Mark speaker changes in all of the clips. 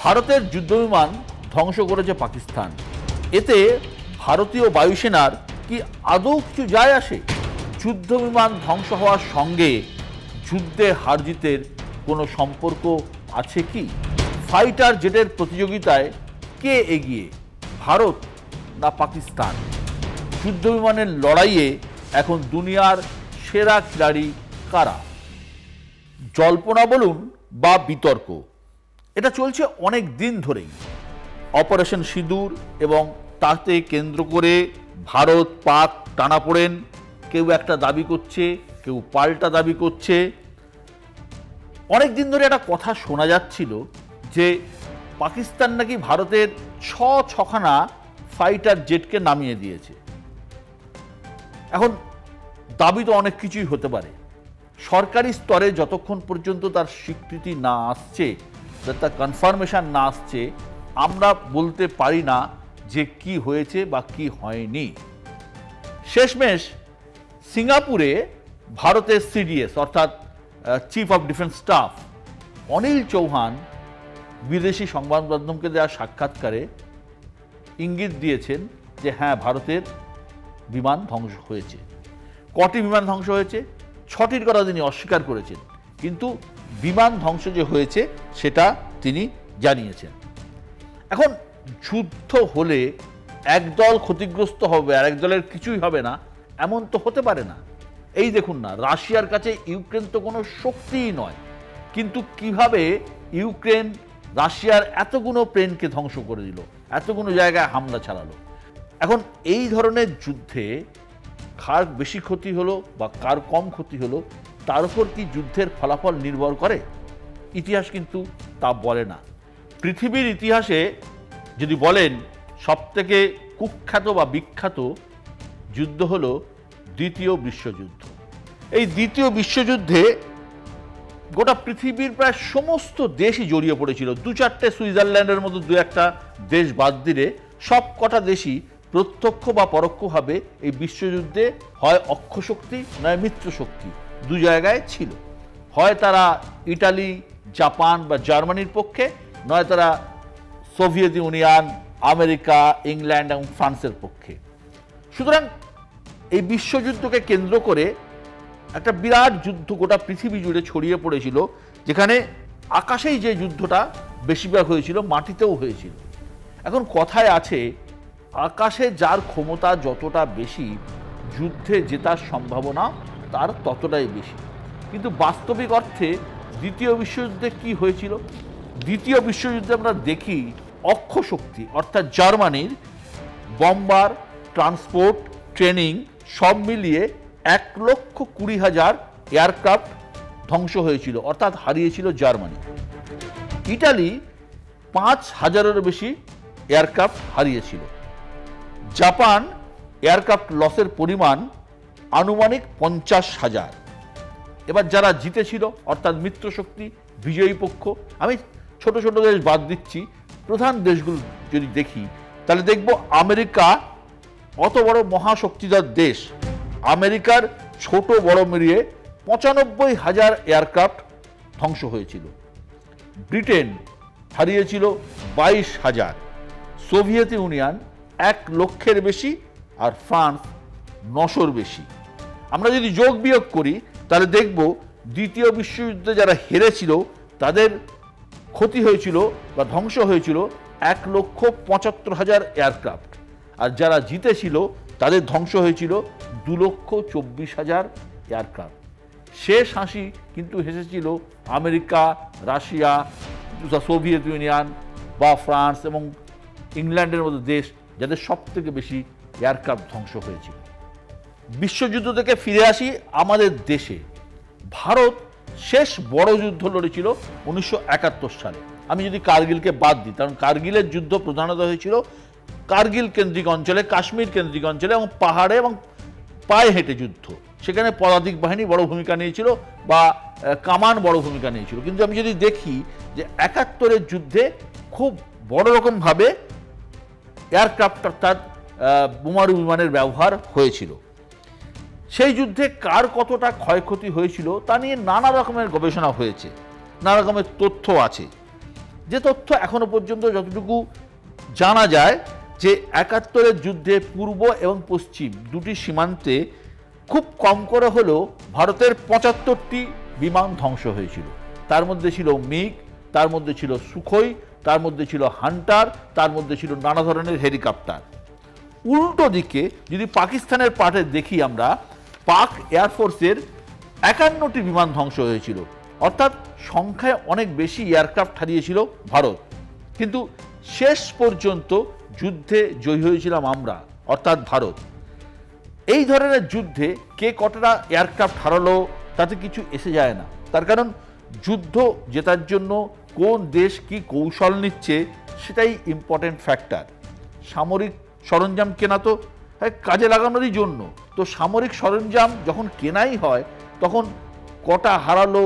Speaker 1: ভারতের যুদ্ধবিমান ধ্বংস করেছে পাকিস্তান, এতে ভারতীয় বায়ুসেনার কি আদৌ কিছু যায় আসে? যুদ্ধবিমান ধ্বংস হওয়ার সঙ্গে যুদ্ধে হার জিতের কোনো সম্পর্ক আছে কি? ফাইটার জেটের প্রতিযোগিতায় কে এগিয়ে, ভারত না পাকিস্তান? যুদ্ধবিমানের লড়াইয়ে এখন দুনিয়ার সেরা খিলাড়ি কারা? জল্পনা বলুন বা বিতর্ক, এটা চলছে অনেক দিন ধরেই। অপারেশন সিঁদুর এবং তাতে কেন্দ্র করে ভারত পাক টানাপোড়েন, কেউ একটা দাবি করছে, কেউ পাল্টা দাবি করছে। অনেক দিন ধরে একটা কথা শোনা যাচ্ছিল যে পাকিস্তান নাকি ভারতের ছখানা ফাইটার জেটকে নামিয়ে দিয়েছে। এখন দাবি তো অনেক কিছুই হতে পারে, সরকারি স্তরে যতক্ষণ পর্যন্ত তার স্বীকৃতি না আসছে, তার কনফার্মেশন না আসছে, আমরা বলতে পারি না যে কি হয়েছে বা কি হয়নি। শেষমেশ সিঙ্গাপুরে ভারতের সিডিএস অর্থাৎ chief of defence staff Anil Chauhan বিদেশি সংবাদ মাধ্যমকে দেওয়া সাক্ষাৎকারে ইঙ্গিত দিয়েছেন যে হ্যাঁ, ভারতের বিমান ধ্বংস হয়েছে। কটি বিমান ধ্বংস হয়েছে? 6টির কথা তিনি অস্বীকার করেছেন, কিন্তু বিমান ধ্বংস যে হয়েছে সেটা তিনি জানিয়েছেন। এখন যুদ্ধ হলে একদল ক্ষতিগ্রস্ত হবে আর এক দলের কিছুই হবে না, এমন তো হতে পারে না। এই দেখুন না, রাশিয়ার কাছে ইউক্রেন তো কোনো শক্তিই নয়, কিন্তু কিভাবে ইউক্রেন রাশিয়ার এতগুলো প্লেনকে ধ্বংস করে দিল, এতগুলো জায়গায় হামলা চালালো। এখন এই ধরনের যুদ্ধে কার বেশি ক্ষতি হলো বা কার কম ক্ষতি হলো, তার উপর কি যুদ্ধের ফলাফল নির্ভর করে? ইতিহাস কিন্তু তা বলে না। পৃথিবীর ইতিহাসে যদি বলেন সবথেকে কুখ্যাত বা বিখ্যাত যুদ্ধ হলো দ্বিতীয় বিশ্বযুদ্ধ। এই দ্বিতীয় বিশ্বযুদ্ধে গোটা পৃথিবীর প্রায় সমস্ত দেশই জড়িয়ে পড়েছিল। 2-4টে সুইজারল্যান্ডের মতো 2-একটা দেশ বাদ দিলে সব কটা দেশই প্রত্যক্ষ বা পরোক্ষভাবে এই বিশ্বযুদ্ধে হয় অক্ষশক্তি নয় মিত্রশক্তি, দু জায়গায় ছিল। হয় তারা ইটালি, জাপান বা জার্মানির পক্ষে, নয় তারা সোভিয়েত ইউনিয়ন, আমেরিকা, ইংল্যান্ড এবং ফ্রান্সের পক্ষে। সুতরাং এই বিশ্বযুদ্ধকে কেন্দ্র করে একটা বিরাট যুদ্ধ গোটা পৃথিবী জুড়ে ছড়িয়ে পড়েছিল, যেখানে আকাশেই যে যুদ্ধটা বেশিরভাগ হয়েছিল, মাটিতেও হয়েছিল। এখন কথায় আছে, আকাশে যার ক্ষমতা যতটা বেশি, যুদ্ধে জেতার সম্ভাবনা তার ততটাই বেশি। কিন্তু বাস্তবিক অর্থে দ্বিতীয় বিশ্বযুদ্ধে কি হয়েছিল? দ্বিতীয় বিশ্বযুদ্ধে আমরা দেখি অক্ষশক্তি অর্থাৎ জার্মানির বম্বার, ট্রান্সপোর্ট, ট্রেনিং সব মিলিয়ে 1,20,000 এয়ারক্রাফট ধ্বংস হয়েছিল, অর্থাৎ হারিয়েছিল জার্মানি। ইটালি 5,000-এরও বেশি এয়ারক্রাফট হারিয়েছিল। জাপান এয়ারক্রাফট লসের পরিমাণ আনুমানিক 50,000। এবার যারা জিতেছিল অর্থাৎ মিত্রশক্তি, বিজয়ী পক্ষ, আমি ছোট ছোট দেশ বাদ দিচ্ছি, প্রধান দেশগুলো যদি দেখি তাহলে দেখব আমেরিকা অত বড় মহাশক্তিধর দেশ, আমেরিকার ছোট বড় মিলিয়ে 95,000 এয়ারক্রাফট ধ্বংস হয়েছিল। ব্রিটেন হারিয়েছিল 22,000, সোভিয়েত ইউনিয়ন 1,00,000-এর বেশি, আর ফ্রান্স 900-র বেশি। আমরা যদি যোগ বিয়োগ করি তাহলে দেখব দ্বিতীয় বিশ্বযুদ্ধে যারা হেরেছিল তাদের ক্ষতি হয়েছিল বা ধ্বংস হয়েছিল 1,75,000 এয়ারক্রাফট, আর যারা জিতেছিল তাদের ধ্বংস হয়েছিল 2,24,000 এয়ারক্রাফট। শেষ হাসি কিন্তু হেসেছিল আমেরিকা, রাশিয়া, সোভিয়েত ইউনিয়ন বা ফ্রান্স এবং ইংল্যান্ডের মতো দেশ, যাদের সব থেকে বেশি এয়ারক্রাফট ধ্বংস হয়েছিল। বিশ্বযুদ্ধ থেকে ফিরে আসি আমাদের দেশে। ভারত শেষ বড় যুদ্ধ লড়েছিল 1971 সালে। আমি যদি কার্গিলকে বাদ দিই, কারণ কার্গিলের যুদ্ধ প্রধানত হয়েছিল কার্গিল কেন্দ্রিক অঞ্চলে, কাশ্মীর কেন্দ্রিক অঞ্চলে এবং পাহাড়ে এবং পায়ে হেঁটে যুদ্ধ। সেখানে পদাতিক বাহিনী বড় ভূমিকা নিয়েছিল বা কামান বড় ভূমিকা নিয়েছিল। কিন্তু আমি যদি দেখি যে 71-এর যুদ্ধে খুব বড় রকমভাবে এয়ারক্রাফট অর্থাৎ বোমারু বিমানের ব্যবহার হয়েছিল। সেই যুদ্ধে কার কতটা ক্ষয়ক্ষতি হয়েছিল তা নিয়ে নানা রকমের গবেষণা হয়েছে, নানা রকমের তথ্য আছে। যে তথ্য এখনো পর্যন্ত যতটুকু জানা যায় যে ৭১-এর যুদ্ধে পূর্ব এবং পশ্চিম দুটি সীমান্তে খুব কম করে হলেও ভারতের ৭৫টি বিমান ধ্বংস হয়েছিল। তার মধ্যে ছিল মিগ, তার মধ্যে ছিল সুখোই, তার মধ্যে ছিল হান্টার, তার মধ্যে ছিল নানা ধরনের হেলিকপ্টার। উল্টো দিকে যদি পাকিস্তানের পার্টে দেখি আমরা, পাক এয়ারফোর্সের ৫১টি বিমান ধ্বংস হয়েছিল, অর্থাৎ সংখ্যায় অনেক বেশি এয়ারক্রাফট হারিয়েছিল ভারত। কিন্তু শেষ পর্যন্ত যুদ্ধে জয়ী হয়েছিলাম আমরা, অর্থাৎ ভারত। এই ধরনের যুদ্ধে কে কতটা এয়ারক্রাফট হারালো তাতে কিছু এসে যায় না, তার কারণ যুদ্ধ জেতার জন্য কোন দেশ কি কৌশল নিচ্ছে সেটাই ইম্পর্টেন্ট ফ্যাক্টর। সামরিক সরঞ্জাম কেনা তো কাজে লাগানোরই জন্য, তো সামরিক সরঞ্জাম যখন কেনাই হয় তখন কটা হারালো,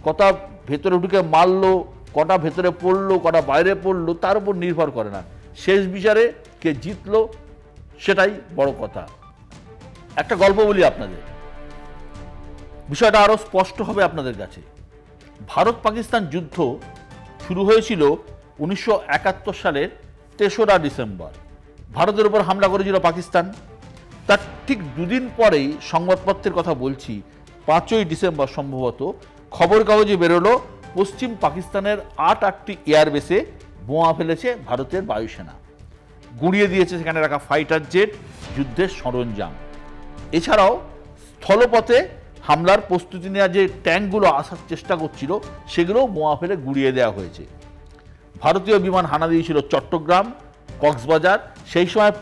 Speaker 1: কটা ভেতরে ঢুকে মারলো, কটা ভেতরে পড়লো, কটা বাইরে পড়লো, তার উপর নির্ভর করে না। শেষ বিচারে কে জিতলো সেটাই বড় কথা। একটা গল্প বলি আপনাদের, বিষয়টা আরো স্পষ্ট হবে আপনাদের কাছে। ভারত পাকিস্তান যুদ্ধ শুরু হয়েছিল ১৯৭১ সালের ৩রা ডিসেম্বর। ভারতের উপর হামলা করেছিল পাকিস্তান। তার ঠিক দুদিন পরেই, সংবাদপত্রের কথা বলছি, ৫ই ডিসেম্বর সম্ভবত খবর কাগজে বেরোলো পশ্চিম পাকিস্তানের ৮টি এয়ারবেসে বোমা ফেলেছে ভারতের বায়ুসেনা, গুঁড়িয়ে দিয়েছে সেখানে রাখা ফাইটার জেট, যুদ্ধের সরঞ্জাম। এছাড়াও স্থলপথে হামলার প্রস্তুতি নেওয়া যে ট্যাঙ্কগুলো আসার চেষ্টা করছিল সেগুলোও বোমা ফেলে গুঁড়িয়ে দেওয়া হয়েছে। ভারতীয় বিমান হানা দিয়েছিল চট্টগ্রাম, কক্সবাজার। সেই সময়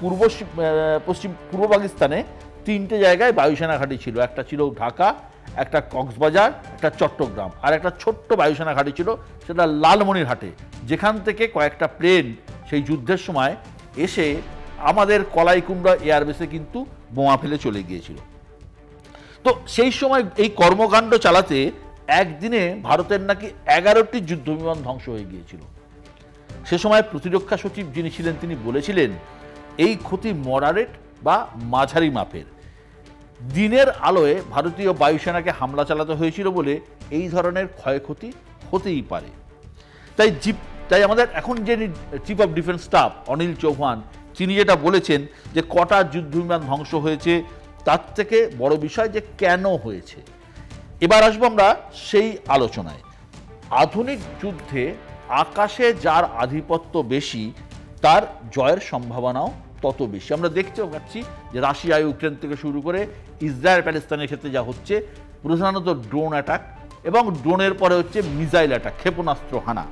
Speaker 1: পূর্ব পাকিস্তানে ৩টে জায়গায় বায়ুসেনা ঘাঁটি ছিল, একটা ছিল ঢাকা, একটা কক্সবাজার, একটা চট্টগ্রাম, আর একটা ছোট্ট বায়ুসেনা ঘাঁটি ছিল সেটা লালমনিরহাটে, যেখান থেকে কয়েকটা প্লেন সেই যুদ্ধের সময় এসে আমাদের কলাইকুমড়া এয়ারবেসে কিন্তু বোমা ফেলে চলে গিয়েছিল। তো সেই সময় এই কর্মকাণ্ড চালাতে একদিনে ভারতের নাকি ১১টি যুদ্ধবিমান ধ্বংস হয়ে গিয়েছিল। সে সময় প্রতিরক্ষা সচিব যিনি ছিলেন তিনি বলেছিলেন এই ক্ষতি মডারেট বা মাঝারি মাপের। দিনের আলোয় ভারতীয় বায়ুসেনাকে হামলা চালাতে হয়েছিল বলে এই ধরনের ক্ষয়ক্ষতি হতেই পারে। তাই আমাদের এখন যে chief of defence staff Anil Chauhan তিনি যেটা বলেছেন যে কটা যুদ্ধবিমান ধ্বংস হয়েছে, তার থেকে বড় বিষয় যে কেন হয়েছে। এবার আসবো আমরা সেই আলোচনায়। আধুনিক যুদ্ধে আকাশে যার আধিপত্য বেশি তার জয়ের সম্ভাবনাও তত বেশি। আমরা দেখতেও পাচ্ছি যে রাশিয়া ইউক্রেন থেকে শুরু করে ইসরায়েল প্যালেস্তাইনের ক্ষেত্রে যা হচ্ছে, প্রধানত ড্রোন অ্যাটাক এবং ড্রোনের পরে হচ্ছে মিসাইল অ্যাটাক, ক্ষেপণাস্ত্র হানা।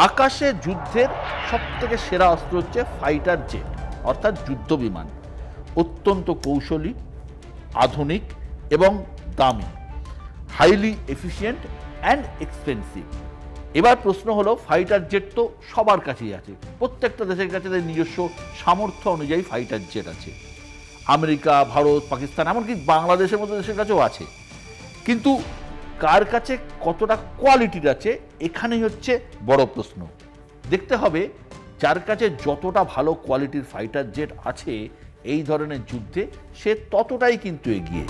Speaker 1: আকাশে যুদ্ধের সবথেকে সেরা অস্ত্র হচ্ছে ফাইটার জেট, অর্থাৎ যুদ্ধ বিমান। অত্যন্ত কৌশলী, আধুনিক এবং দামি, হাইলি এফিশিয়েন্ট অ্যান্ড এক্সপেন্সিভ। এবার প্রশ্ন হলো, ফাইটার জেট তো সবার কাছেই আছে, প্রত্যেকটা দেশের কাছে তাদের নিজস্ব সামর্থ্য অনুযায়ী ফাইটার জেট আছে। আমেরিকা, ভারত, পাকিস্তান, এমনকি বাংলাদেশের মতো দেশের কাছেও আছে। কিন্তু কার কাছে কতটা কোয়ালিটির আছে এখানেই হচ্ছে বড় প্রশ্ন। দেখতে হবে যার কাছে যতটা ভালো কোয়ালিটির ফাইটার জেট আছে এই ধরনের যুদ্ধে সে ততটাই কিন্তু এগিয়ে।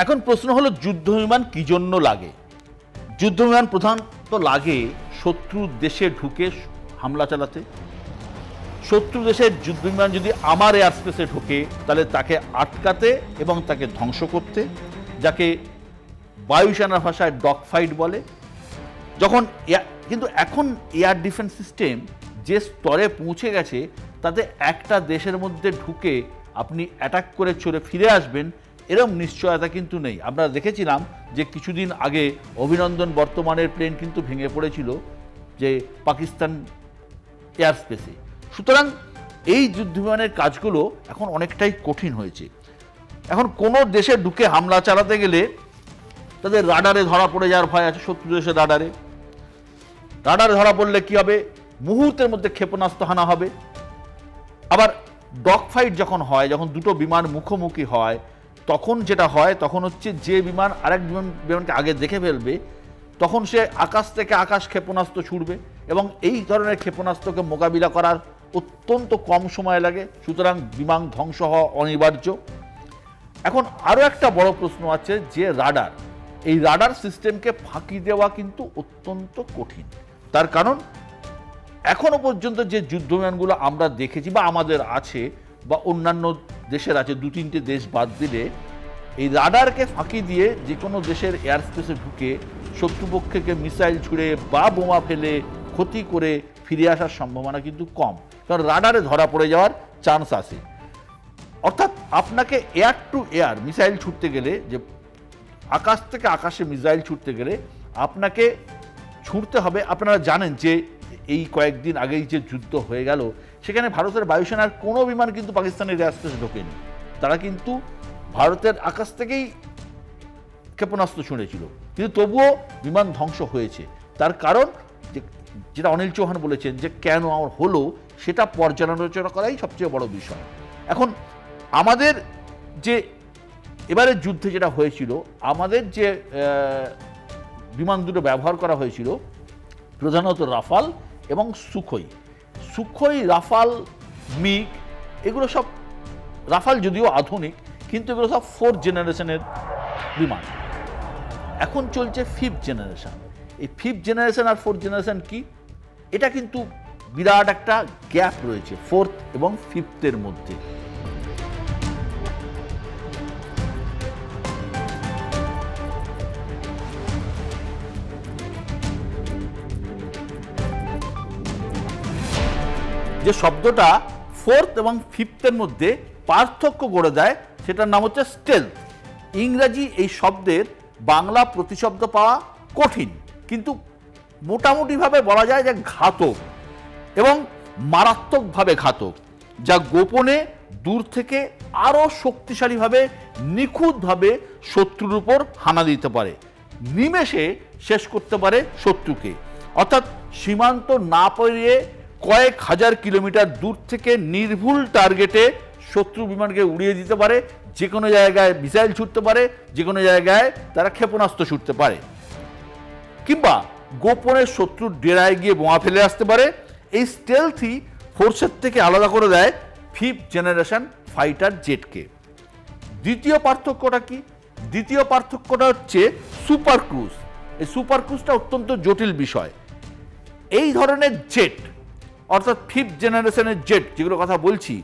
Speaker 1: এখন প্রশ্ন হলো যুদ্ধবিমান কি জন্য লাগে। যুদ্ধবিমান প্রধানত লাগে শত্রু দেশে ঢুকে হামলা চালাতে। শত্রু দেশের যুদ্ধবিমান যদি আমার এয়ার স্পেসে ঢোকে তাহলে তাকে আটকাতে এবং তাকে ধ্বংস করতে, যাকে বায়ুসেনার ভাষায় ডগ ফাইট বলে। কিন্তু এখন এয়ার ডিফেন্স সিস্টেম যে স্তরে পৌঁছে গেছে তাতে একটা দেশের মধ্যে ঢুকে আপনি অ্যাটাক করে চলে ফিরে আসবেন এরকম নিশ্চয়তা কিন্তু নেই। আমরা দেখেছিলাম যে কিছুদিন আগে অভিনন্দন বর্তমানের প্লেন কিন্তু ভেঙে পড়েছিল যে পাকিস্তান এয়ার স্পেসে। সুতরাং এই যুদ্ধবিমানের কাজগুলো এখন অনেকটাই কঠিন হয়েছে। এখন কোনো দেশে ঢুকে হামলা চালাতে গেলে তাদের রাডারে ধরা পড়ে যাওয়ার ভয় আছে। শত্রু দেশের রাডারে ধরা পড়লে কি হবে, মুহূর্তের মধ্যে ক্ষেপণাস্ত্র হানা হবে। আবার ডগ ফাইট যখন হয়, যখন দুটো বিমান মুখোমুখি হয়, তখন যেটা হয় তখন হচ্ছে যে বিমান আরেক বিমানকে আগে দেখে ফেলবে তখন সে আকাশ থেকে আকাশ ক্ষেপণাস্ত্র ছুড়বে এবং এই ধরনের ক্ষেপণাস্ত্রকে মোকাবিলা করার অত্যন্ত কম সময় লাগে, সুতরাং বিমান ধ্বংস হওয়া অনিবার্য। এখন আরও একটা বড় প্রশ্ন আছে যে রাডার, এই রাডার সিস্টেমকে ফাঁকি দেওয়া কিন্তু অত্যন্ত কঠিন। তার কারণ এখনো পর্যন্ত যে যুদ্ধ বিমানগুলো আমরা দেখেছি বা আমাদের আছে বা অন্যান্য দেশের আছে, 2-3টে দেশ বাদ দিলে, এই রাডারকে ফাঁকি দিয়ে যে কোনো দেশের এয়ার স্পেসে ঢুকে শত্রুপক্ষকে মিসাইল ছুড়ে বা বোমা ফেলে ক্ষতি করে ফিরে আসার সম্ভাবনা কিন্তু কম, কারণ রাডারে ধরা পড়ে যাওয়ার চান্স আছে। অর্থাৎ আপনাকে এয়ার টু এয়ার মিসাইল ছুটতে গেলে, যে আকাশ থেকে আকাশে মিসাইল ছুটতে গেলে আপনাকে ছুটতে হবে। আপনারা জানেন যে এই কয়েকদিন আগেই যে যুদ্ধ হয়ে গেল, সেখানে ভারতের বায়ুসেনার কোনো বিমান কিন্তু পাকিস্তানের এয়ার স্পেসে ঢোকেনি। তারা কিন্তু ভারতের আকাশ থেকেই ক্ষেপণাস্ত্র ছুঁড়েছিল, কিন্তু তবুও বিমান ধ্বংস হয়েছে। তার কারণ যেটা অনিল চৌহান বলেছেন যে কেন হলো, সেটা পর্যালোচনা করাই সবচেয়ে বড় বিষয়। এখন আমাদের যে এবারের যুদ্ধে যেটা হয়েছিল, আমাদের যে বিমান দুটো ব্যবহার করা হয়েছিল প্রধানত রাফাল এবং সুখোই, রাফাল, মিগ, এগুলো সব, রাফাল যদিও আধুনিক কিন্তু এগুলো সব 4th জেনারেশনের বিমান। এখন চলছে 5th জেনারেশন। এই 5th জেনারেশন আর 4th জেনারেশন কি, এটা কিন্তু বিরাট একটা গ্যাপ রয়েছে 4th এবং 5th-এর মধ্যে। যে শব্দটা 4th এবং 5th-এর মধ্যে পার্থক্য গড়ে দেয়, সেটার নাম হচ্ছে স্টেলথ। ইংরাজি এই শব্দের বাংলা প্রতিশব্দ পাওয়া কঠিন, কিন্তু মোটামুটিভাবে বলা যায় যে ঘাতক এবং মারাত্মকভাবে ঘাতক, যা গোপনে দূর থেকে আরও শক্তিশালীভাবে নিখুঁতভাবে শত্রুর উপর হানা দিতে পারে, নিমেষে শেষ করতে পারে শত্রুকে। অর্থাৎ সীমান্ত না পেরিয়ে কয়েক হাজার কিলোমিটার দূর থেকে নির্ভুল টার্গেটে শত্রু বিমানকে উড়িয়ে দিতে পারে, যে কোনো জায়গায় মিসাইল ছুটতে পারে, যে কোনো জায়গায় তারা ক্ষেপণাস্ত্র ছুটতে পারে, কিংবা গোপনে শত্রুর ডেরায় গিয়ে বোমা ফেলে আসতে পারে। এই স্টেলথি ফোর্সের থেকে আলাদা করে দেয় 5th জেনারেশন ফাইটার জেটকে। দ্বিতীয় পার্থক্যটা কি? দ্বিতীয় পার্থক্যটা হচ্ছে সুপার ক্রুজ। এই সুপার ক্রুজটা অত্যন্ত জটিল বিষয়। এই ধরনের জেট, অর্থাৎ 5th জেনারেশনের জেট যেগুলো কথা বলছি,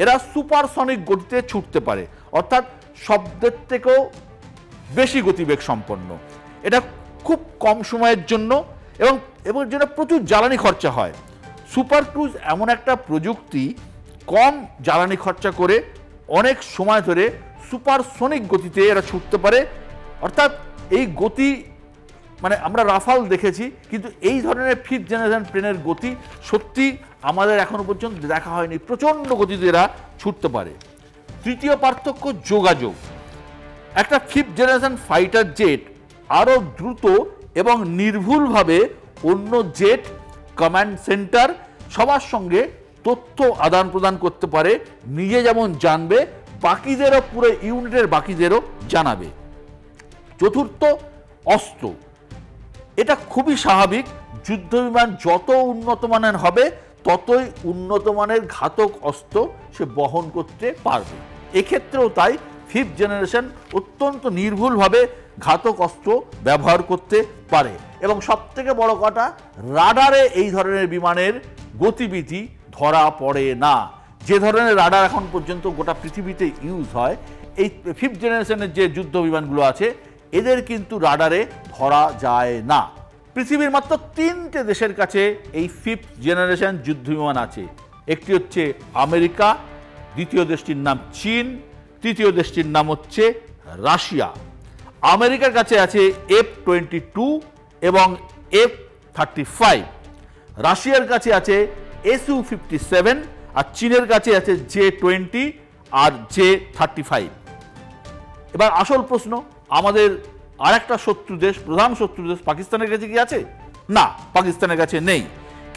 Speaker 1: এরা সুপারসনিক গতিতে ছুটতে পারে, অর্থাৎ শব্দের থেকেও বেশি গতিবেগ সম্পন্ন। এটা খুব কম সময়ের জন্য এবং এর জন্য প্রচুর জ্বালানি খরচা হয়। সুপার ক্রুজ এমন একটা প্রযুক্তি, কম জ্বালানি খরচা করে অনেক সময় ধরে সুপারসনিক গতিতে এরা ছুটতে পারে। অর্থাৎ এই গতি, মানে আমরা রাফাল দেখেছি, কিন্তু এই ধরনের 5th জেনারেশন প্লেনের গতি সত্যি আমাদের এখনো পর্যন্ত দেখা হয়নি। প্রচণ্ড গতিতে এরা ছুটতে পারে। তৃতীয় পার্থক্য যোগাযোগ। একটা 5th জেনারেশন ফাইটার জেট আরও দ্রুত এবং নির্ভুলভাবে অন্য জেট, কমান্ড সেন্টার সবার সঙ্গে তথ্য আদান প্রদান করতে পারে। নিজে যেমন জানবে, বাকিদেরও, পুরো ইউনিটের বাকিদেরও জানাবে। চতুর্থ, অস্ত্র। এটা খুবই স্বাভাবিক, যুদ্ধবিমান যত উন্নত মানের হবে ততই উন্নত মানের ঘাতক অস্ত্র সে বহন করতে পারবে। এক্ষেত্রেও তাই 5th জেনারেশন অত্যন্ত নির্ভুলভাবে ঘাতক অস্ত্র ব্যবহার করতে পারে। এবং সবথেকে বড় কথা, রাডারে এই ধরনের বিমানের গতিবিধি ধরা পড়ে না। যে ধরনের রাডার এখন পর্যন্ত গোটা পৃথিবীতে ইউজ হয়, এই 5th জেনারেশনের যে যুদ্ধ বিমানগুলো আছে, এদের কিন্তু রাডারে ধরা যায় না। পৃথিবীর মাত্র 3টে দেশের কাছে এই 5th জেনারেশন যুদ্ধ বিমান আছে। একটি হচ্ছে আমেরিকা, দ্বিতীয় দেশটির নাম চীন, তৃতীয় দেশটির নাম হচ্ছে রাশিয়া। আমেরিকার কাছে আছে F-22 এবং F-35, রাশিয়ার কাছে আছে Su-57, আর চীনের কাছে আছে J-20 আর J-35। এবার আসল প্রশ্ন, আমাদের আরেকটা শত্রু দেশ, প্রধান শত্রু দেশ পাকিস্তানের কাছে কি আছে? না, পাকিস্তানের কাছে নেই।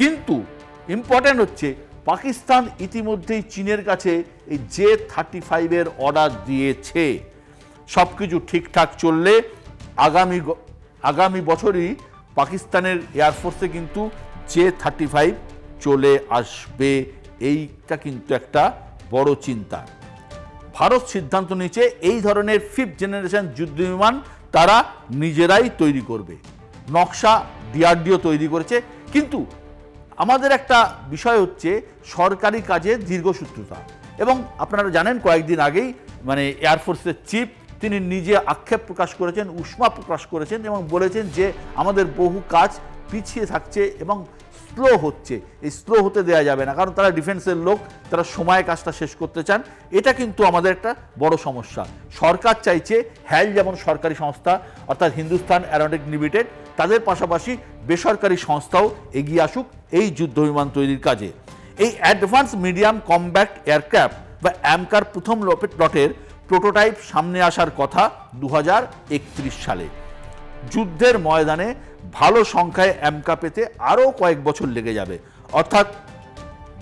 Speaker 1: কিন্তু ইম্পর্টেন্ট হচ্ছে, পাকিস্তান ইতিমধ্যেই চীনের কাছে এই J-35-এর অর্ডার দিয়েছে। সব কিছু ঠিকঠাক চললে আগামী বছরই পাকিস্তানের এয়ারফোর্সে কিন্তু J-35 চলে আসবে এইটা কিন্তু একটা বড় চিন্তা। ভারত সিদ্ধান্ত নিয়েছে এই ধরনের 5th জেনারেশন যুদ্ধ বিমান তারা নিজেরাই তৈরি করবে। নকশা ডিআরডিও তৈরি করেছে, কিন্তু আমাদের একটা বিষয় হচ্ছে সরকারি কাজে দীর্ঘসূত্রতা। এবং আপনারা জানেন কয়েকদিন আগেই এয়ারফোর্সের চিফ তিনি নিজে আক্ষেপ প্রকাশ করেছেন, উষ্মা প্রকাশ করেছেন এবং বলেছেন যে আমাদের বহু কাজ পিছিয়ে থাকছে এবং স্লো হচ্ছে। এই স্লো হতে দেওয়া যাবে না, কারণ তারা ডিফেন্সের লোক, তারা সময়ে কাজটা শেষ করতে চান। এটা কিন্তু আমাদের একটা বড় সমস্যা। সরকার চাইছে হ্যাল যেমন সরকারি সংস্থা অর্থাৎ হিন্দুস্তান অ্যারোনটিক্স লিমিটেড, তাদের পাশাপাশি বেসরকারি সংস্থাও এগিয়ে আসুক এই যুদ্ধ বিমান তৈরির কাজে। এই অ্যাডভান্স মিডিয়াম কমব্যাট এয়ারক্রাফট বা অ্যামকার প্রথম লটের প্রোটোটাইপ সামনে আসার কথা 2031 সালে। যুদ্ধের ময়দানে ভালো সংখ্যায় অ্যামকা পেতে আরও কয়েক বছর লেগে যাবে। অর্থাৎ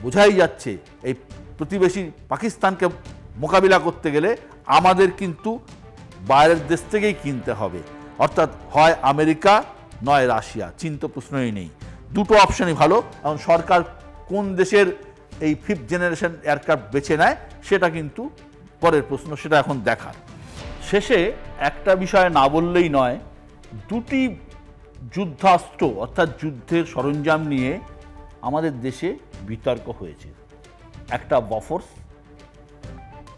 Speaker 1: বোঝাই যাচ্ছে এই প্রতিবেশী পাকিস্তানকে মোকাবিলা করতে গেলে আমাদের কিন্তু বাইরের দেশ থেকেই কিনতে হবে, অর্থাৎ হয় আমেরিকা নয় রাশিয়া, চিন্তা প্রশ্নই নেই। দুটো অপশনই ভালো। কারণ সরকার কোন দেশের এই 5th জেনারেশন এয়ারক্রাফট বেছে নেয় সেটা কিন্তু পরের প্রশ্ন, সেটা এখন দেখার। শেষে একটা বিষয় না বললেই নয়, দুটি যুদ্ধাস্ত্র অর্থাৎ যুদ্ধের সরঞ্জাম নিয়ে আমাদের দেশে বিতর্ক হয়েছে। একটা বফোর্স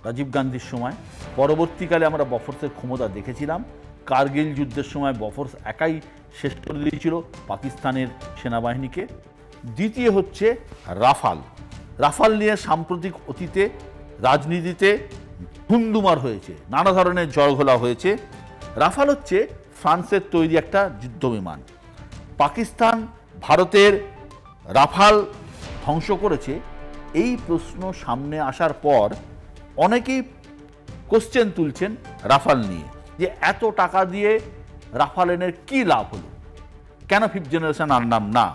Speaker 1: রাজীব গান্ধীর সময়, পরবর্তীকালে আমরা বফোর্সের ক্ষমতা দেখেছিলাম। কার্গিল যুদ্ধের সময় বফোর্স একাই শেষ করে দিয়েছিল পাকিস্তানের সেনাবাহিনীকে। দ্বিতীয় হচ্ছে রাফাল। রাফাল নিয়ে সাম্প্রতিক অতীতে রাজনীতিতে ধুন্ধুমার হয়েছে, নানা ধরনের জলঘোলা হয়েছে। রাফাল হচ্ছে ফ্রান্সের তৈরি একটা যুদ্ধ বিমান। পাকিস্তান ভারতের রাফাল ধ্বংস করেছে, এই প্রশ্ন সামনে আসার পর অনেকেই কোশ্চেন তুলছেন রাফাল নিয়ে, যে এত টাকা দিয়ে রাফাল এনের কী লাভ হলো, কেন 5th জেনারেশন আনলাম না।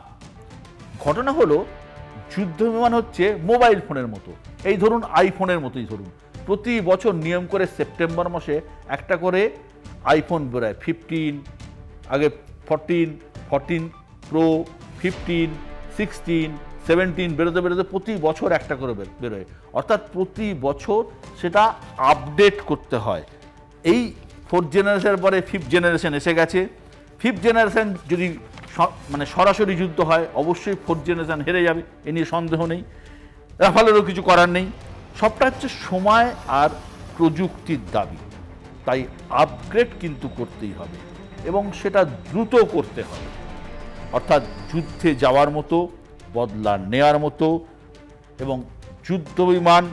Speaker 1: ঘটনা হলো যুদ্ধ বিমান হচ্ছে মোবাইল ফোনের মতো, এই ধরুন আইফোনের মতোই ধরুন। প্রতি বছর নিয়ম করে সেপ্টেম্বর মাসে একটা করে আইফোন বেরোয়। 15, আগে 14, 14 প্রো, 15, 16, 17 বেরোতে বেরোতে প্রতি বছর একটা করে বেরোয়। অর্থাৎ প্রতি বছর সেটা আপডেট করতে হয়। এই 4th জেনারেশনের পরে 5th জেনারেশন এসে গেছে। 5th জেনারেশন যদি সরাসরি যুদ্ধ হয় অবশ্যই 4th জেনারেশন হেরে যাবে, এ নিয়ে সন্দেহ নেই। রাফালেরও কিছু করার নেই। সবটা হচ্ছে সময় আর প্রযুক্তির দাবি। তাই আপগ্রেড কিন্তু করতেই হবে এবং সেটা দ্রুত করতে হবে। অর্থাৎ যুদ্ধে যাওয়ার মতো, বদলা নেওয়ার মতো এবং যুদ্ধ বিমান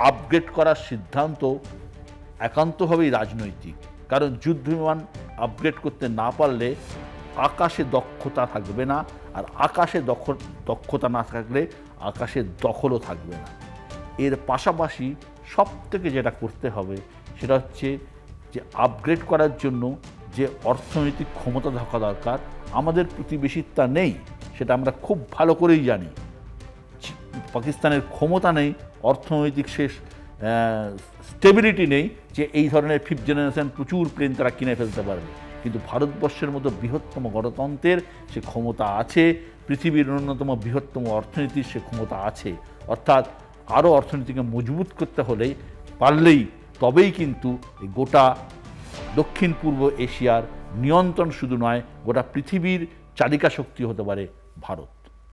Speaker 1: আপগ্রেড করার সিদ্ধান্ত একান্তভাবেই রাজনৈতিক। কারণ যুদ্ধ বিমান আপগ্রেড করতে না পারলে আকাশে দক্ষতা থাকবে না, আর আকাশে দক্ষতা না থাকলে আকাশে দখলও থাকবে না। এর পাশাপাশি সব থেকে যেটা করতে হবে সেটা হচ্ছে যে আপগ্রেড করার জন্য যে অর্থনৈতিক ক্ষমতা থাকা দরকার, আমাদের প্রতিবেশীর তা নেই, সেটা আমরা খুব ভালো করেই জানি। পাকিস্তানের ক্ষমতা নেই, অর্থনৈতিক স্টেবিলিটি নেই যে এই ধরনের 5th জেনারেশন প্রচুর প্লেন তারা কিনে ফেলতে পারবে। কিন্তু ভারতবর্ষের মতো বৃহত্তম গণতন্ত্রের সে ক্ষমতা আছে, পৃথিবীর অন্যতম বৃহত্তম অর্থনীতির সে ক্ষমতা আছে। অর্থাৎ আরও অর্থনীতিকে মজবুত করতে হলেই পারলেই তবেই কিন্তু এই গোটা দক্ষিণ পূর্ব এশিয়ার নিয়ন্ত্রণ শুধু নয়, গোটা পৃথিবীর চালিকা শক্তি হতে পারে ভারত।